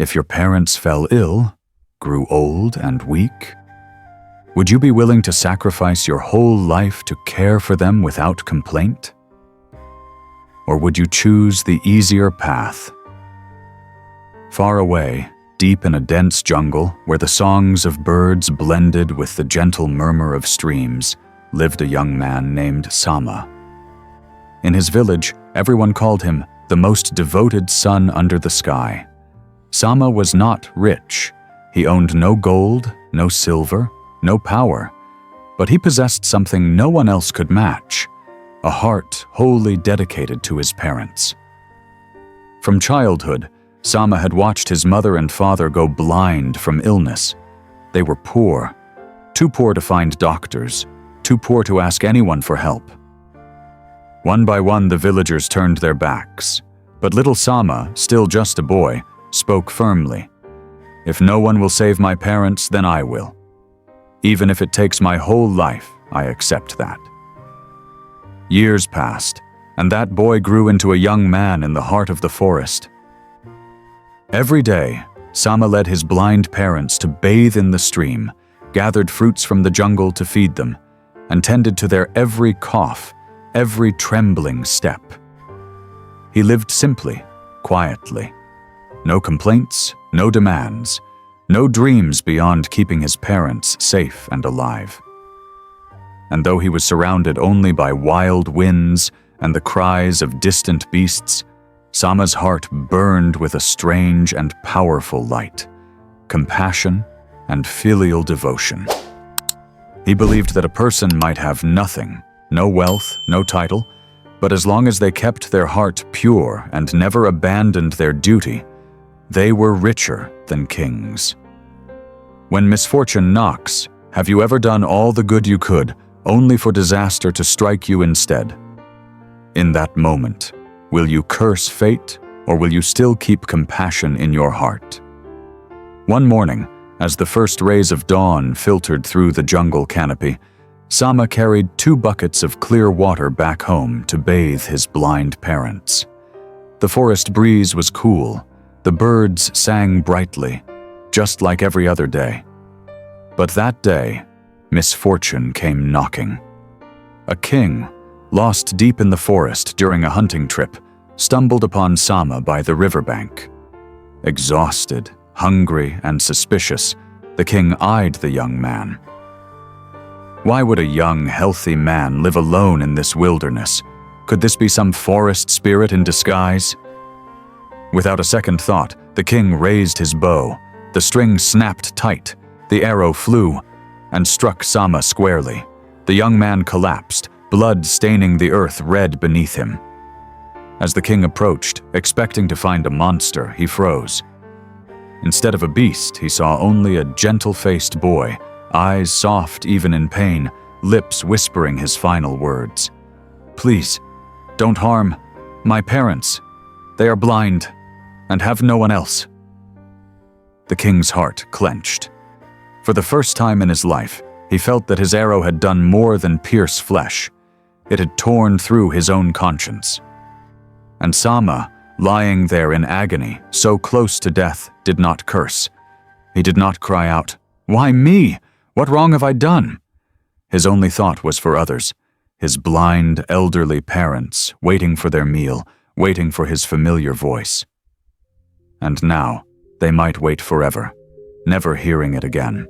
If your parents fell ill, grew old and weak, would you be willing to sacrifice your whole life to care for them without complaint? Or would you choose the easier path? Far away, deep in a dense jungle where the songs of birds blended with the gentle murmur of streams, lived a young man named Sama. In his village, everyone called him the most devoted son under the sky. Sama was not rich. He owned no gold, no silver, no power, but he possessed something no one else could match, a heart wholly dedicated to his parents. From childhood, Sama had watched his mother and father go blind from illness. They were poor, too poor to find doctors, too poor to ask anyone for help. One by one, the villagers turned their backs, but little Sama, still just a boy, spoke firmly. "If no one will save my parents, then I will. Even if it takes my whole life, I accept that." Years passed, and that boy grew into a young man in the heart of the forest. Every day, Sama led his blind parents to bathe in the stream, gathered fruits from the jungle to feed them, and tended to their every cough, every trembling step. He lived simply, quietly. No complaints, no demands, no dreams beyond keeping his parents safe and alive. And though he was surrounded only by wild winds and the cries of distant beasts, Sama's heart burned with a strange and powerful light, compassion and filial devotion. He believed that a person might have nothing, no wealth, no title, but as long as they kept their heart pure and never abandoned their duty, they were richer than kings. When misfortune knocks, have you ever done all the good you could, only for disaster to strike you instead? In that moment, will you curse fate, or will you still keep compassion in your heart? One morning, as the first rays of dawn filtered through the jungle canopy, Sama carried 2 buckets of clear water back home to bathe his blind parents. The forest breeze was cool. The birds sang brightly, just like every other day. But that day, misfortune came knocking. A king, lost deep in the forest during a hunting trip, stumbled upon Sama by the riverbank. Exhausted, hungry, and suspicious, the king eyed the young man. Why would a young, healthy man live alone in this wilderness? Could this be some forest spirit in disguise? Without a second thought, the king raised his bow. The string snapped tight, the arrow flew, and struck Sama squarely. The young man collapsed, blood staining the earth red beneath him. As the king approached, expecting to find a monster, he froze. Instead of a beast, he saw only a gentle-faced boy, eyes soft even in pain, lips whispering his final words. "Please, don't harm my parents. They are blind and have no one else." The king's heart clenched. For the first time in his life, he felt that his arrow had done more than pierce flesh. It had torn through his own conscience. And Sama, lying there in agony, so close to death, did not curse. He did not cry out, "Why me? What wrong have I done?" His only thought was for others, his blind, elderly parents, waiting for their meal, waiting for his familiar voice. And now, they might wait forever, never hearing it again.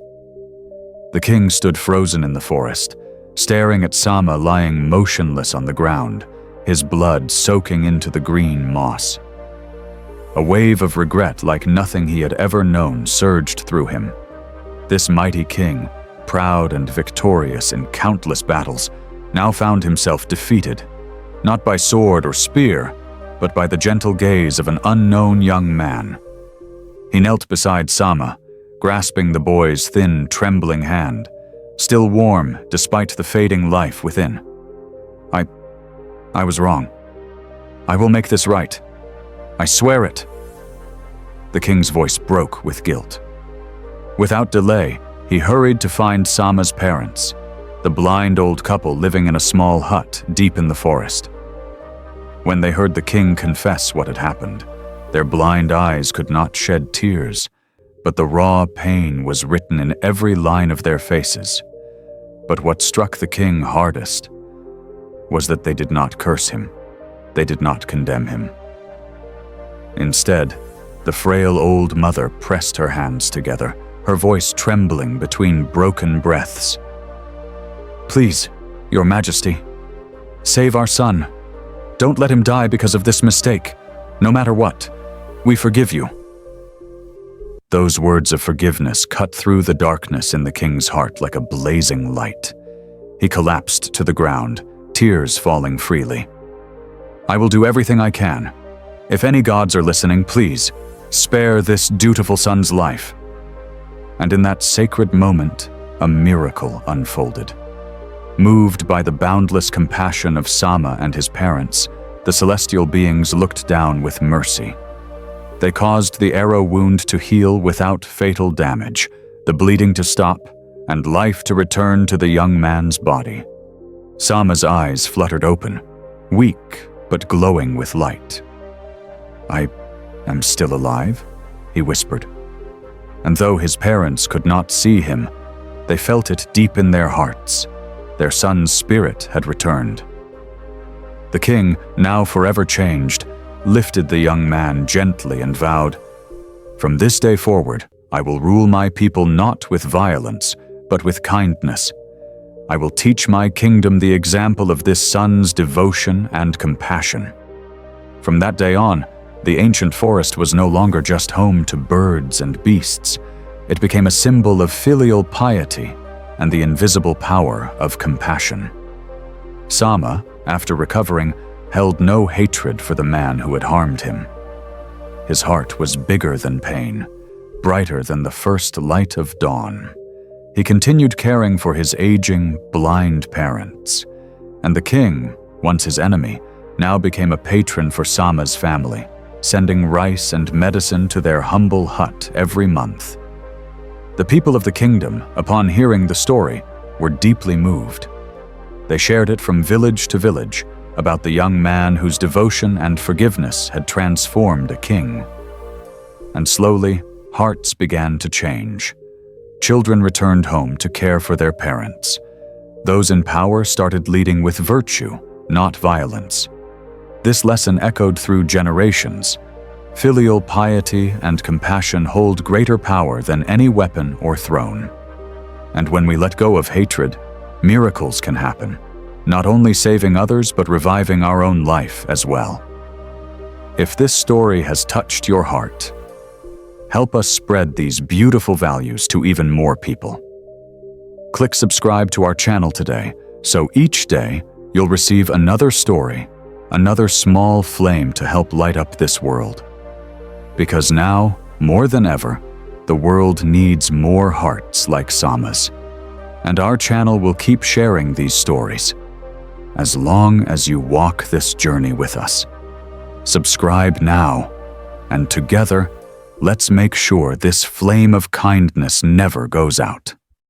The king stood frozen in the forest, staring at Sama lying motionless on the ground, his blood soaking into the green moss. A wave of regret like nothing he had ever known surged through him. This mighty king, proud and victorious in countless battles, now found himself defeated, not by sword or spear, but by the gentle gaze of an unknown young man. He knelt beside Sama, grasping the boy's thin, trembling hand, still warm despite the fading life within. I was wrong. I will make this right. I swear it." The king's voice broke with guilt. Without delay, he hurried to find Sama's parents, the blind old couple living in a small hut deep in the forest. When they heard the king confess what had happened, Their blind eyes could not shed tears, but the raw pain was written in every line of their faces. But what struck the king hardest was that they did not curse him. They did not condemn him. Instead, the frail old mother pressed her hands together, her voice trembling between broken breaths. "Please, Your Majesty, save our son. Don't let him die because of this mistake. No matter what, we forgive you." Those words of forgiveness cut through the darkness in the king's heart like a blazing light. He collapsed to the ground, tears falling freely. "I will do everything I can. If any gods are listening, please, spare this dutiful son's life." And in that sacred moment, a miracle unfolded. Moved by the boundless compassion of Sama and his parents, the celestial beings looked down with mercy. They caused the arrow wound to heal without fatal damage, the bleeding to stop, and life to return to the young man's body. Sama's eyes fluttered open, weak but glowing with light. "I am still alive?" he whispered. And though his parents could not see him, they felt it deep in their hearts. Their son's spirit had returned. The king, now forever changed, lifted the young man gently and vowed, "From this day forward, I will rule my people not with violence, but with kindness. I will teach my kingdom the example of this son's devotion and compassion." From that day on, the ancient forest was no longer just home to birds and beasts. It became a symbol of filial piety and the invisible power of compassion. Sama, after recovering, held no hatred for the man who had harmed him. His heart was bigger than pain, brighter than the first light of dawn. He continued caring for his aging, blind parents. And the king, once his enemy, now became a patron for Sama's family, sending rice and medicine to their humble hut every month. The people of the kingdom, upon hearing the story, were deeply moved. They shared it from village to village about the young man whose devotion and forgiveness had transformed a king. And slowly, hearts began to change. Children returned home to care for their parents. Those in power started leading with virtue, not violence. This lesson echoed through generations. Filial piety and compassion hold greater power than any weapon or throne. And when we let go of hatred, miracles can happen, not only saving others but reviving our own life as well. If this story has touched your heart, help us spread these beautiful values to even more people. Click subscribe to our channel today, so each day you'll receive another story, another small flame to help light up this world. Because now, more than ever, the world needs more hearts like Sama's. And our channel will keep sharing these stories, as long as you walk this journey with us. Subscribe now, and together, let's make sure this flame of kindness never goes out.